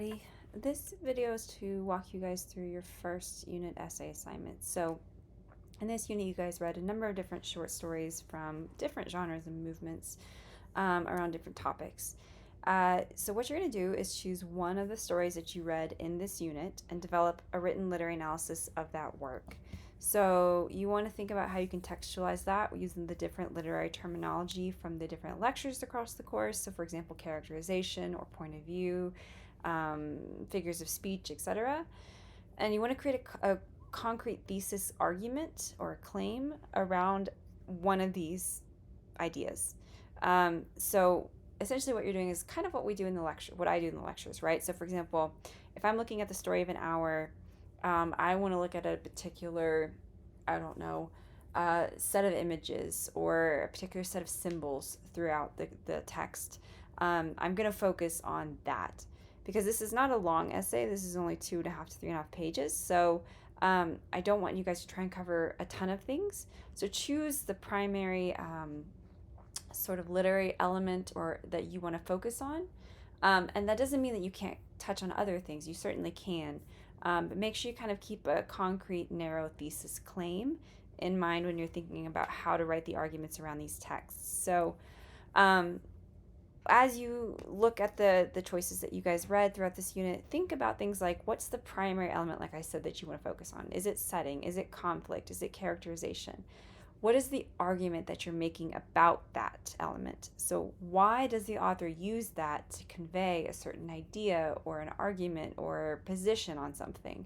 everybody. This video is to walk you guys through your first unit essay assignment. So in this unit, you guys read a number of different short stories from different genres and movements around different topics. So what you're going to do is choose one of the stories that you read in this unit and develop a written literary analysis of that work. So you want to think about how you can textualize that using the different literary terminology from the different lectures across the course. So for example, characterization or point of view, figures of speech, etc. And you want to create a concrete thesis argument or a claim around one of these ideas. So essentially what you're doing is kind of what we do in the lecture, what I do in the lectures, right? So for example, if I'm looking at the story of an hour, I want to look at a particular, set of images or a particular set of symbols throughout the text. I'm going to focus on that because this is not a long essay. This is only 2.5 to 3.5 pages. So I don't want you guys to try and cover a ton of things. So choose the primary sort of literary element or that you want to focus on. And that doesn't mean that you can't touch on other things. You certainly can. But make sure you kind of keep a concrete, narrow thesis claim in mind when you're thinking about how to write the arguments around these texts. So as you look at the choices that you guys read throughout this unit, think about things like, what's the primary element, like I said, that you want to focus on? Is it setting? Is it conflict? Is it characterization? What is the argument that you're making about that element? So why does the author use that to convey a certain idea or an argument or position on something?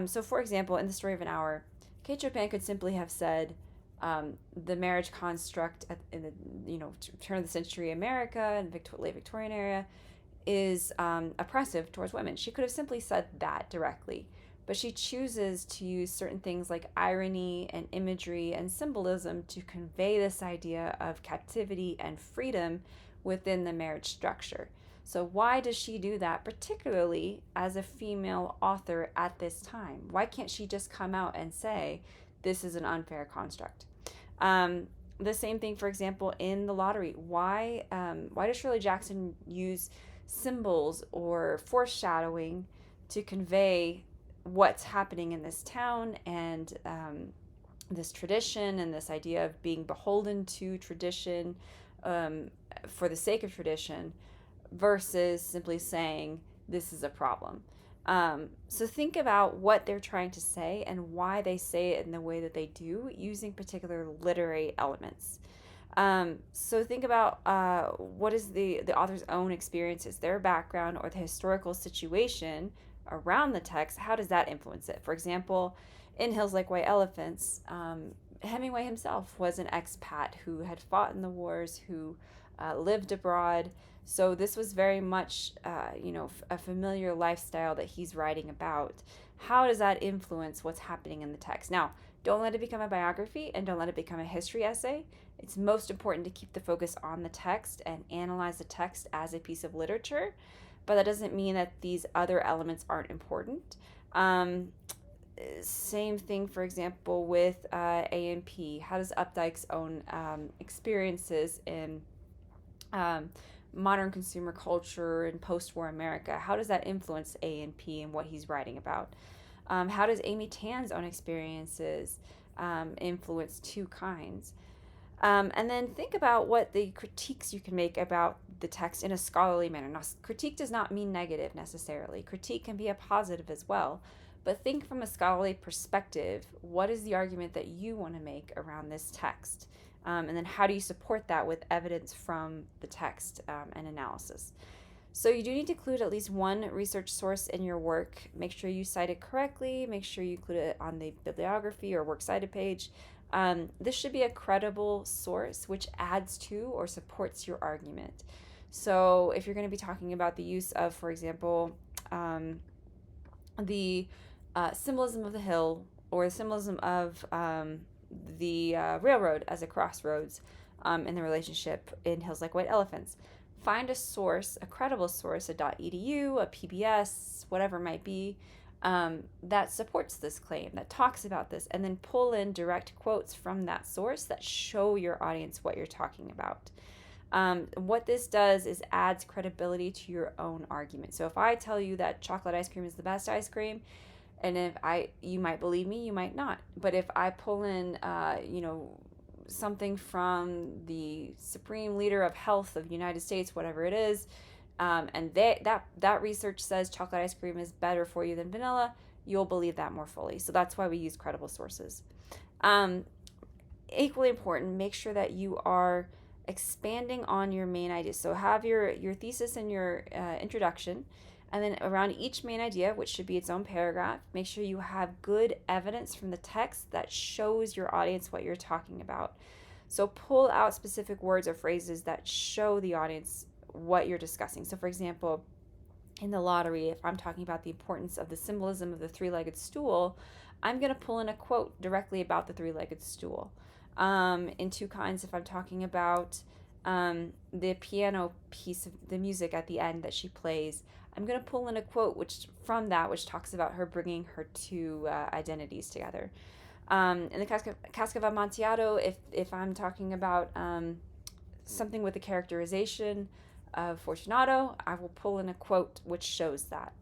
So for example, in the story of an hour, Kate Chopin could simply have said, the marriage construct in the turn of the century America and late Victorian era is oppressive towards women. She could have simply said that directly, but she chooses to use certain things like irony and imagery and symbolism to convey this idea of captivity and freedom within the marriage structure. So why does she do that, particularly as a female author at this time? Why can't she just come out and say, this is an unfair construct? The same thing, for example, in The Lottery. Why does Shirley Jackson use symbols or foreshadowing to convey what's happening in this town and this tradition and this idea of being beholden to tradition for the sake of tradition versus simply saying this is a problem? So think about what they're trying to say and why they say it in the way that they do using particular literary elements. So think about what is the author's own experiences, their background, or the historical situation around the text. How does that influence it? For example, in Hills Like White Elephants, Hemingway himself was an expat who had fought in the wars, who lived abroad. So this was very much, a familiar lifestyle that he's writing about. How does that influence what's happening in the text? Now, don't let it become a biography and don't let it become a history essay. It's most important to keep the focus on the text and analyze the text as a piece of literature, but that doesn't mean that these other elements aren't important. Same thing, for example, with A&P. How does Updike's own experiences in modern consumer culture and post-war America, how does that influence A&P and what he's writing about? How does Amy Tan's own experiences influence Two Kinds? And then think about what the critiques you can make about the text in a scholarly manner. Now, critique does not mean negative necessarily. Critique can be a positive as well. But think from a scholarly perspective, what is the argument that you want to make around this text? And then how do you support that with evidence from the text and analysis? So you do need to include at least one research source in your work. Make sure you cite it correctly. Make sure you include it on the bibliography or works cited page. This should be a credible source which adds to or supports your argument. So if you're going to be talking about the use of, for example, the symbolism of the hill or the symbolism of the railroad as a crossroads in the relationship in Hills Like White Elephants, find a source, a credible source, a .edu, a PBS, whatever it might be, that supports this claim, that talks about this, and then pull in direct quotes from that source that show your audience what you're talking about. What this does is adds credibility to your own argument. So if I tell you that chocolate ice cream is the best ice cream, and you might believe me, you might not. But if I pull in, something from the supreme leader of health of the United States, whatever it is, and that research says chocolate ice cream is better for you than vanilla, you'll believe that more fully. So that's why we use credible sources. Um, Equally important, make sure that you are expanding on your main idea. So have your thesis and your introduction, and then around each main idea, which should be its own paragraph, make sure you have good evidence from the text that shows your audience what you're talking about. So pull out specific words or phrases that show the audience what you're discussing. So for example, in the lottery, if I'm talking about the importance of the symbolism of the three-legged stool, I'm going to pull in a quote directly about the three-legged stool. In Two Kinds, if I'm talking about the piano piece of the music at the end that she plays, I'm going to pull in a quote which talks about her bringing her two identities together. In the Cask of Amontillado, if I'm talking about something with the characterization of Fortunato, I will pull in a quote which shows that.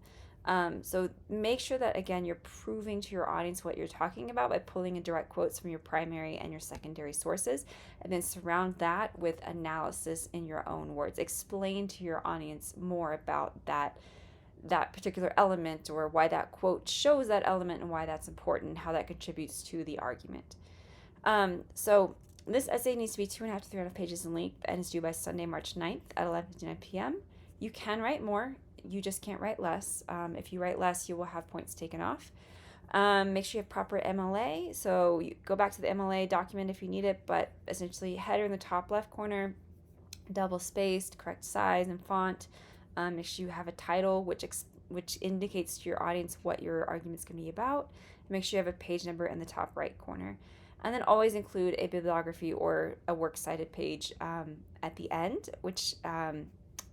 So make sure that, again, you're proving to your audience what you're talking about by pulling in direct quotes from your primary and your secondary sources, and then surround that with analysis in your own words. Explain to your audience more about that particular element, or why that quote shows that element and why that's important, how that contributes to the argument. So this essay needs to be 2.5 to 3.5 pages in length and is due by Sunday, March 9th at 11:59 p.m. You can write more. You just can't write less. If you write less, you will have points taken off. Make sure you have proper MLA. So you go back to the MLA document if you need it, but essentially header in the top left corner, double spaced, correct size and font. Make sure you have a title which indicates to your audience what your argument's going to be about. Make sure you have a page number in the top right corner. And then always include a bibliography or a works cited page at the end, which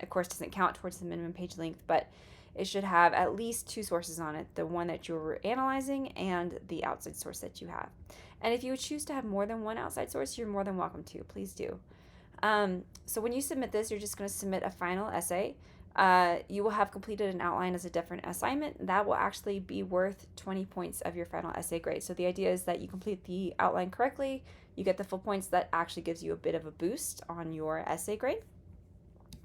of course doesn't count towards the minimum page length, but it should have at least two sources on it, the one that you're analyzing and the outside source that you have. And if you would choose to have more than one outside source, you're more than welcome to. Please do. So when you submit this, you're just going to submit a final essay. You will have completed an outline as a different assignment. That will actually be worth 20 points of your final essay grade. So the idea is that you complete the outline correctly, you get the full points. That actually gives you a bit of a boost on your essay grade.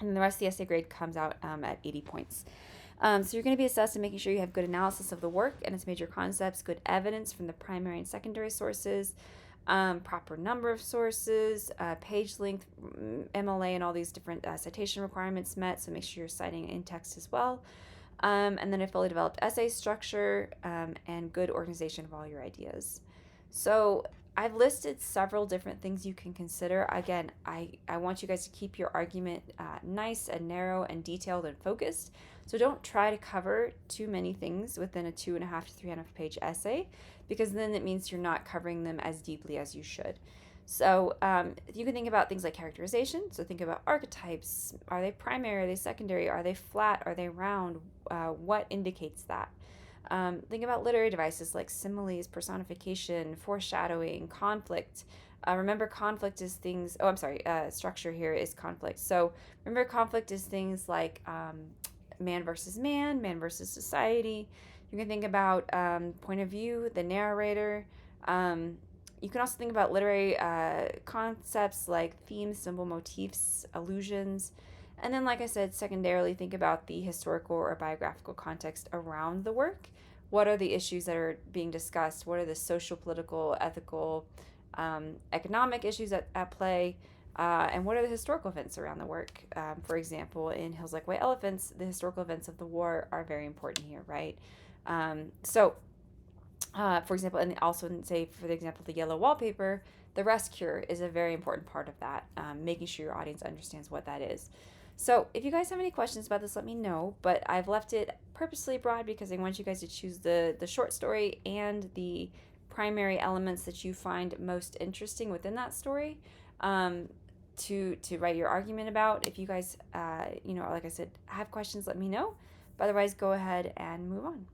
And the rest of the essay grade comes out at 80 points. So you're going to be assessed in making sure you have good analysis of the work and its major concepts, good evidence from the primary and secondary sources, proper number of sources, page length, MLA, and all these different citation requirements met. So make sure you're citing in text as well. And then a fully developed essay structure and good organization of all your ideas. So I've listed several different things you can consider. Again, I want you guys to keep your argument nice and narrow and detailed and focused. So don't try to cover too many things within a 2.5 to 3.5 page essay, because then it means you're not covering them as deeply as you should. So you can think about things like characterization. So think about archetypes. Are they primary? Are they secondary? Are they flat? Are they round? What indicates that? Think about literary devices like similes, personification, foreshadowing, conflict. Remember, conflict is things. Oh, I'm sorry. Structure here is conflict. So remember, conflict is things like man versus man, man versus society. You can think about point of view, the narrator. You can also think about literary concepts like themes, symbol motifs, allusions. And then, like I said, secondarily, think about the historical or biographical context around the work. What are the issues that are being discussed? What are the social, political, ethical, economic issues at play? And what are the historical events around the work? For example, in Hills Like White Elephants, the historical events of the war are very important here, right? For example, and also say, for the example, the yellow wallpaper, the rest cure is a very important part of that, making sure your audience understands what that is. So if you guys have any questions about this, let me know, but I've left it purposely broad because I want you guys to choose the short story and the primary elements that you find most interesting within that story to write your argument about. If you guys, like I said, have questions, let me know. But otherwise, go ahead and move on.